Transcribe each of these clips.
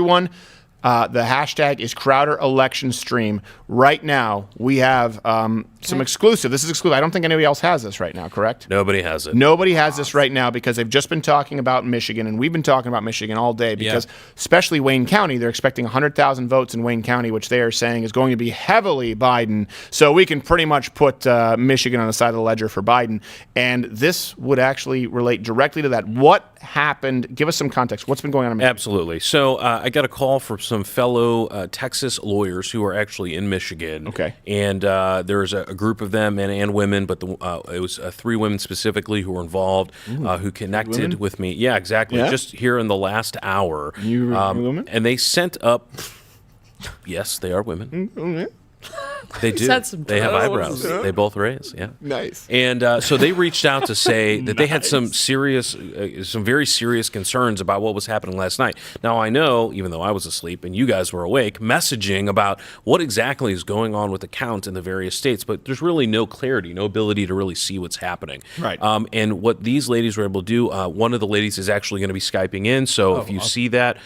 Everyone, the hashtag is Crowder Election Stream. Right now, we have some exclusive. This is exclusive. I don't think anybody else has this right now, correct? Nobody has it. Nobody has this right now because they've just been talking about Michigan, and we've been talking about Michigan all day because, especially Wayne County, they're expecting 100,000 votes in Wayne County, which they are saying is going to be heavily Biden. So we can pretty much put Michigan on the side of the ledger for Biden. And this would actually relate directly to that. What happened? Give us some context. What's been going on in Michigan? Absolutely. So I got a call from some fellow Texas lawyers who are actually in Michigan. Okay. And there's a group of them, men and women, but it was 3 women specifically who were involved, who connected with me. Yeah, exactly. Yeah? Just here in the last hour. You women? And they sent up, yes, they are women. They do. They have eyebrows. They both raise. Yeah. Nice. And so they reached out to say that they had some very serious concerns about what was happening last night. Now I know, even though I was asleep and you guys were awake, messaging about what exactly is going on with the count in the various states, but there's really no clarity, no ability to really see what's happening. Right. And what these ladies were able to do, one of the ladies is actually going to be Skyping in. So if you see that,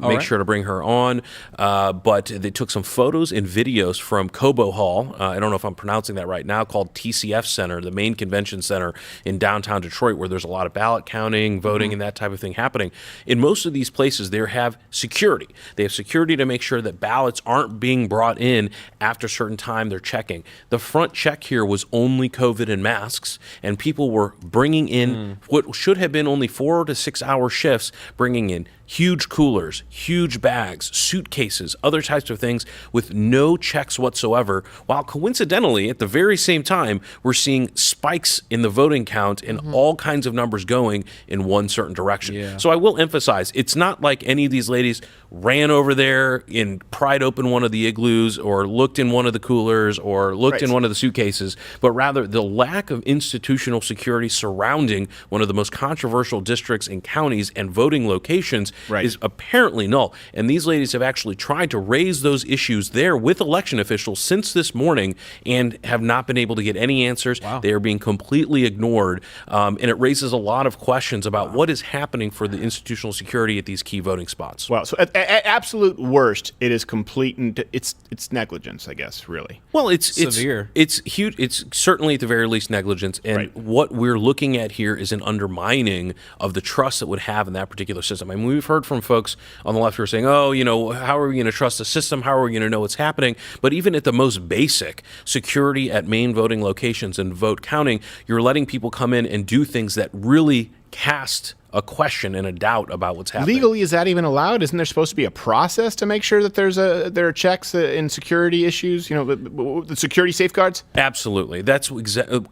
make sure to bring her on. But they took some photos and videos from Cobo Hall. I don't know if I'm pronouncing that right now, called TCF Center, the main convention center in downtown Detroit, where there's a lot of ballot counting, voting, and that type of thing happening. In most of these places, they have security. They have security to make sure that ballots aren't being brought in after a certain time they're checking. The front check here was only COVID and masks, and people were bringing in what should have been only 4 to 6 hour shifts, bringing in huge coolers, huge bags, suitcases, other types of things with no checks whatsoever, while coincidentally, at the very same time, we're seeing spikes in the voting count and all kinds of numbers going in one certain direction. Yeah. So I will emphasize, it's not like any of these ladies ran over there and pried open one of the igloos or looked in one of the coolers or looked in one of the suitcases, but rather the lack of institutional security surrounding one of the most controversial districts and counties and voting locations is apparently null. And these ladies have actually tried to raise those issues there with election officials since this morning and have not been able to get any answers. Wow. They are being completely ignored. And it raises a lot of questions about what is happening for the institutional security at these key voting spots. Well, so at absolute worst, it is complete and it's negligence, I guess, really. Well, it's severe. It's huge. It's certainly at the very least negligence. And what we're looking at here is an undermining of the trust that would have in that particular system. I mean, we've heard from folks on the left who are saying, oh, you know, how are we going to trust the system? How are we going to know what's happening? But even at the most basic security at main voting locations and vote counting, you're letting people come in and do things that really cast a question and a doubt about what's happening. Legally, is that even allowed? Isn't there supposed to be a process to make sure that there are checks in security issues? You know, the security safeguards. Absolutely, that's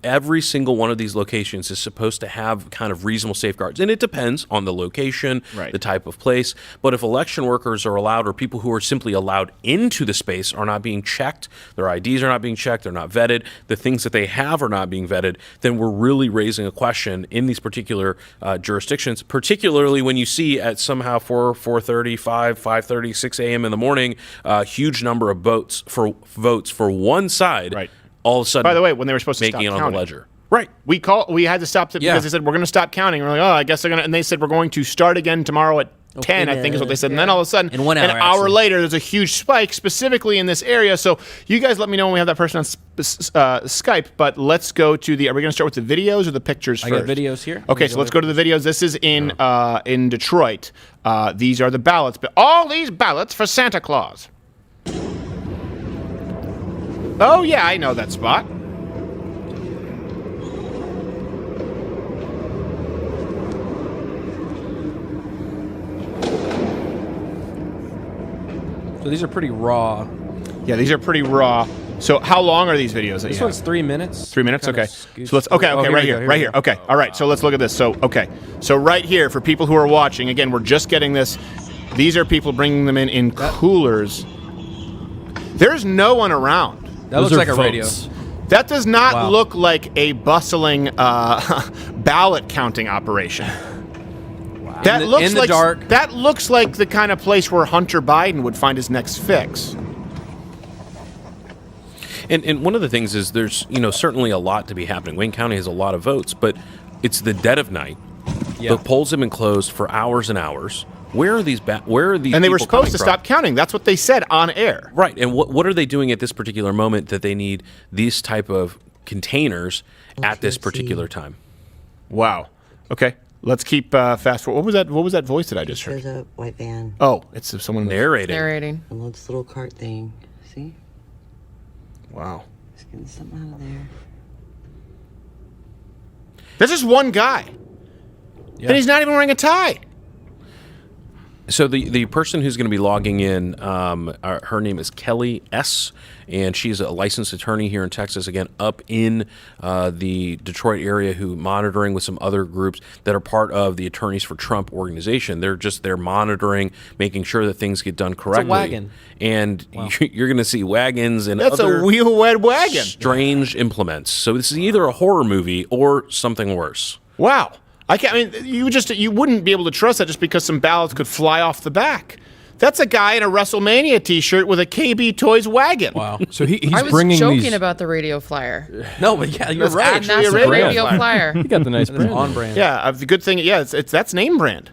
every single one of these locations is supposed to have kind of reasonable safeguards, and it depends on the location, the type of place. But if election workers are allowed, or people who are simply allowed into the space are not being checked, their IDs are not being checked, they're not vetted, the things that they have are not being vetted, then we're really raising a question in these particular jurisdictions. Particularly when you see at somehow 4:30, 5:30, 6 a.m. in the morning, a huge number of votes for one side, all of a sudden. By the way, when they were supposed to stop making it counting. on the ledger. Right. We had to stop it because they said we're going to stop counting. We're like, oh, I guess they're going to, and they said we're going to start again tomorrow at 10, I think is what they said. And then all of a sudden, in 1 hour, an hour later, there's a huge spike specifically in this area. So you guys let me know when we have that person on Skype, but let's go to are we going to start with the videos or the pictures first? I got videos here. Okay, so let's go to the videos. This is in Detroit. These are the ballots. But all these ballots for Santa Claus. Oh, yeah, I know that spot. So these are pretty raw. Yeah, these are pretty raw. So how long are these videos that This you have? one's 3 minutes. 3 minutes? Kinda Okay. scoots So let's, through. okay, Oh, right we here, go, right we here. go. Okay, all right, so let's look at this. So, okay. So right here, for people who are watching, again, we're just getting this. These are people bringing them in coolers. There's no one around. That looks like a radio. That does not look like a bustling ballot counting operation. That looks in the like dark. That looks like the kind of place where Hunter Biden would find his next fix. And one of the things is there's, certainly a lot to be happening. Wayne County has a lot of votes, but it's the dead of night. Yeah. The polls have been closed for hours and hours. Where are these? Where are these? And they were people supposed to coming from? stop counting. That's what they said on air. Right. And what are they doing at this particular moment that they need these type of containers at this particular time? Wow. Okay. Let's keep fast forward. What was that voice that I just heard? There's a white van. Oh, it's someone Narrating. Narrating. And this little cart thing. See? Wow. Just getting something out of there. There's just one guy. Yeah. And he's not even wearing a tie. So the person who's going to be logging in, her name is Kelly S., and she's a licensed attorney here in Texas, again, up in the Detroit area, who monitoring with some other groups that are part of the Attorneys for Trump organization. They're monitoring, making sure that things get done correctly. wagon. And you're going to see wagons and That's other a wheel-wed wagon. strange implements. So this is either a horror movie or something worse. Wow. I mean, you wouldn't be able to trust that just because some ballots could fly off the back. That's a guy in a WrestleMania T-shirt with a KB Toys wagon. Wow. So he's I was bringing joking these. about the radio flyer. No, but yeah, you're That's right. actually That's a the radio radio flyer. flyer. He got the nice It's brand. on brand. Yeah, the good thing, yeah, that's name brand.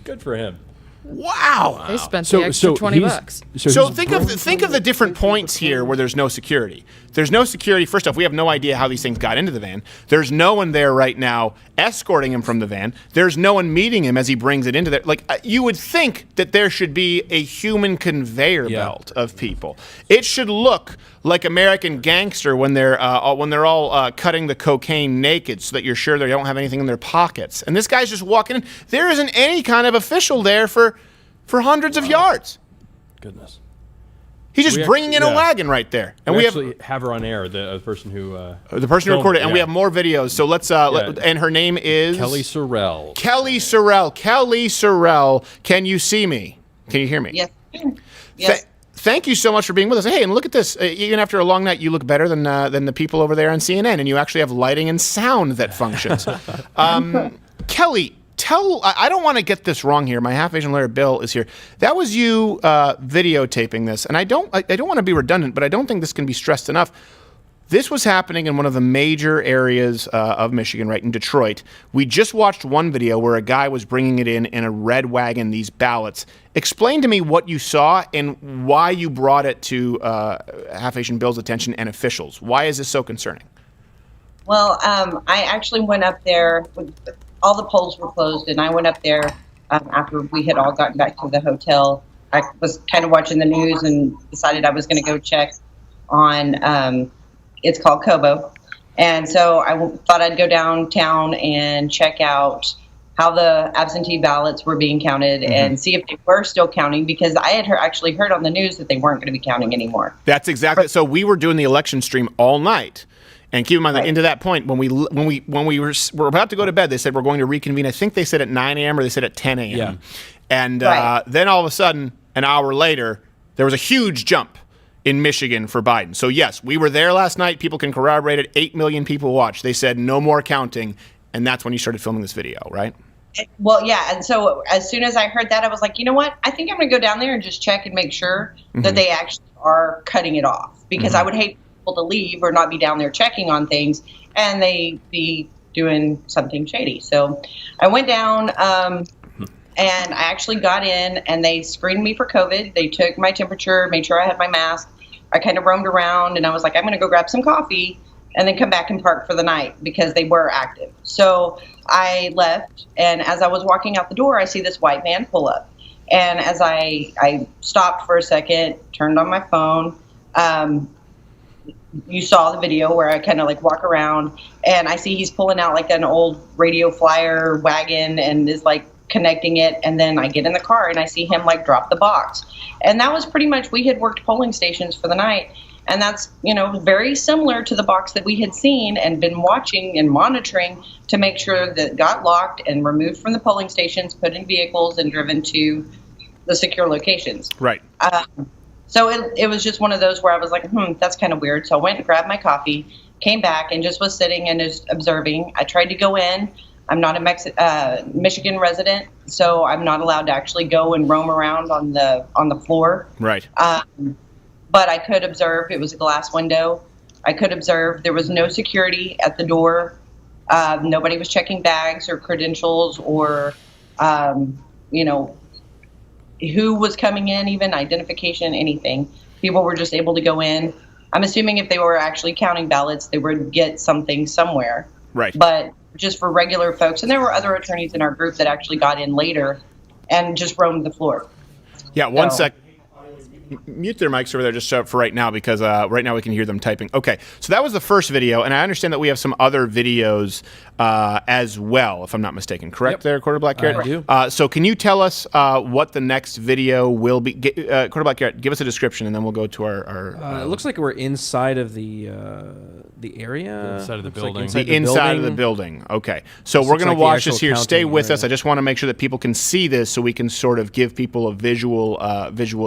Good for him. Wow. They spent the extra $20. So he's think of the different points here where there's no security. There's no security. First off, we have no idea how these things got into the van. There's no one there right now escorting him from the van. There's no one meeting him as he brings it into there. Like you would think that there should be a human conveyor belt of people. It should look like American Gangster when they're all cutting the cocaine naked, so that you're sure they don't have anything in their pockets. And this guy's just walking in. There isn't any kind of official there for hundreds of yards. Goodness. He's just We bringing in actually- a wagon right there, and We we actually have her on air, the person who have the person who filmed recorded, it, and we yeah. have more videos. So let's and her name is Kelly Sorrell. Kelly Sorrell. Kelly Sorrell, can you see me? Can you hear me? Yes. Yes. Thank you so much for being with us. Hey, and look at this. Even after a long night, you look better than the people over there on CNN, and you actually have lighting and sound that functions. Kelly, I don't want to get this wrong here. My half Asian lawyer Bill is here. That was you videotaping this, and I don't want to be redundant, but I don't think this can be stressed enough. This was happening in one of the major areas of Michigan, right in Detroit. We just watched one video where a guy was bringing it in a red wagon, these ballots. Explain to me what you saw and why you brought it to Half Asian Bill's attention and officials. Why is this so concerning? Well, I actually went up there. All the polls were closed, and I went up there after we had all gotten back to the hotel. I was kind of watching the news and decided I was going to go check on, it's called Kobo. And so I thought I'd go downtown and check out how the absentee ballots were being counted and see if they were still counting, because I had actually heard on the news that they weren't going to be counting anymore. That's exactly. So we were doing the election stream all night. And keep in mind that into that point, when we were about to go to bed, they said we're going to reconvene. I think they said at 9 a.m. or they said at 10 a.m. Yeah. And Right. then all of a sudden, an hour later, there was a huge jump in Michigan for Biden. So yes, we were there last night. People can corroborate it. 8 million people watched. They said no more counting, and that's when you started filming this video, right? Well, yeah. And so as soon as I heard that, I was like, you know what? I think I'm going to go down there and just check and make sure that they actually are cutting it off, because I would hate people to leave or not be down there checking on things and they be doing something shady. So I went down and I actually got in, and they screened me for COVID. They took my temperature, made sure I had my mask. I kind of roamed around, and I was like, I'm going to go grab some coffee and then come back and park for the night, because they were active. So I left, and as I was walking out the door, I see this white van pull up. And as I stopped for a second, turned on my phone, you saw the video where I kind of like walk around, and I see he's pulling out like an old radio flyer wagon and is like connecting it. And then I get in the car and I see him like drop the box. And that was pretty much, we had worked polling stations for the night. And that's, very similar to the box that we had seen and been watching and monitoring to make sure that it got locked and removed from the polling stations, put in vehicles, and driven to the secure locations. Right. So it was just one of those where I was like, that's kind of weird. So I went and grabbed my coffee, came back, and just was sitting and just observing. I tried to go in. I'm not a Michigan resident, so I'm not allowed to actually go and roam around on the floor. Right. But I could observe. It was a glass window. I could observe. There was no security at the door. Nobody was checking bags or credentials or, who was coming in, even identification, anything. People were just able to go in. I'm assuming if they were actually counting ballots, they would get something somewhere. Right. But just for regular folks, and there were other attorneys in our group that actually got in later and just roamed the floor. Yeah, one sec. Mute their mics over there just for right now, because right now we can hear them typing. Okay, so that was the first video, and I understand that we have some other videos as well, if I'm not mistaken. Correct there, Quarter Black Garrett? I do. So can you tell us what the next video will be? Quarter Black Garrett, give us a description, and then we'll go to our It looks like we're inside of the area. Inside of the Looks like building. the inside of the building. Okay. So we're looks going like to the watch actual this here. Stay counting with us. area. I just want to make sure that people can see this so we can sort of give people a visual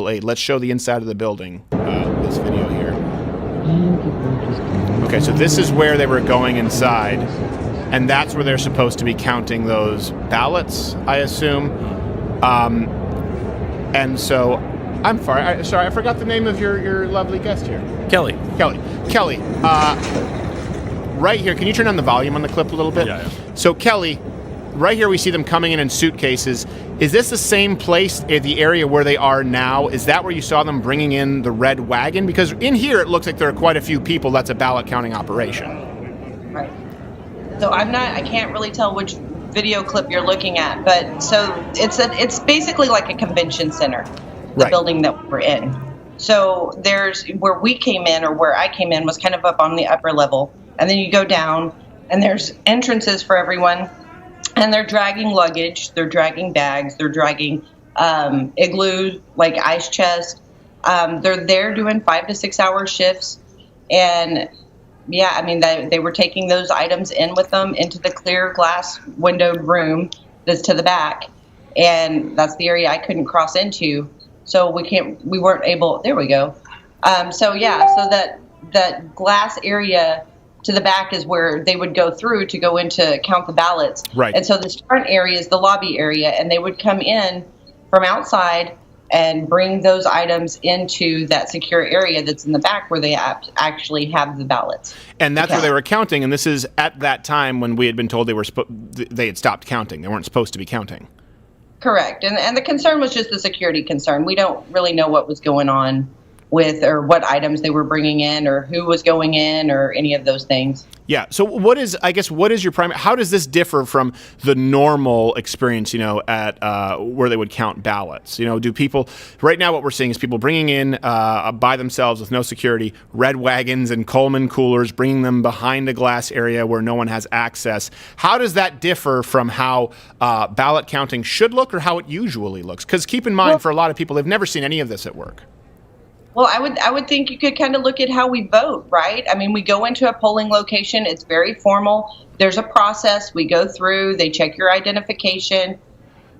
aid. Let's show the inside of the building, this video here. Okay, so this is where they were going inside, and that's where they're supposed to be counting those ballots, I assume. And so, I'm sorry, I forgot the name of your lovely guest here. Kelly. Kelly, right here, can you turn on the volume on the clip a little bit? Yeah. So Kelly, right here we see them coming in suitcases. Is this the same place, the area where they are now? Is that where you saw them bringing in the red wagon? Because in here it looks like there are quite a few people. That's a ballot counting operation. Right. So I can't really tell which video clip you're looking at, but so it's basically like a convention center, the Right. building that we're in. So there's where we came in, or where I came in, was kind of up on the upper level, and then you go down, and there's entrances for everyone, and they're dragging luggage, they're dragging bags, they're dragging igloo, like ice chest. They're there doing 5 to 6 hour shifts, and yeah, I mean, they were taking those items in with them into the clear glass windowed room that's to the back, and that's the area I couldn't cross into. So we weren't able, there we go. So that glass area to the back is where they would go through to go into count the ballots. Right. And so this front area is the lobby area, and they would come in from outside and bring those items into that secure area that's in the back where they actually have the ballots. And that's to where they count. were counting, and this is at that time when we had been told they had stopped counting. They weren't supposed to be counting. Correct. And the concern was just the security concern. We don't really know what was going on with, or what items they were bringing in, or who was going in, or any of those things. Yeah. So what is your primary, how does this differ from the normal experience, at where they would count ballots? Do people, right now what we're seeing is people bringing in by themselves with no security, red wagons and Coleman coolers, bringing them behind a glass area where no one has access. How does that differ from how ballot counting should look, or how it usually looks? Because keep in mind, for a lot of people, they've never seen any of this at work. Well, I would think you could kind of look at how we vote, right? I mean, we go into a polling location. It's very formal. There's a process. We go through. They check your identification.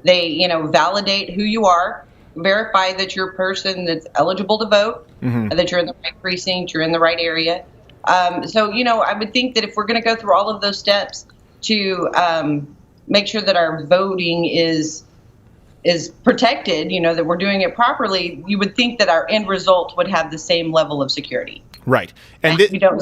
They, validate who you are, verify that you're a person that's eligible to vote, and that you're in the right precinct, you're in the right area. So, I would think that if we're going to go through all of those steps to make sure that our voting is protected, that we're doing it properly, you would think that our end result would have the same level of security. Right. And we don't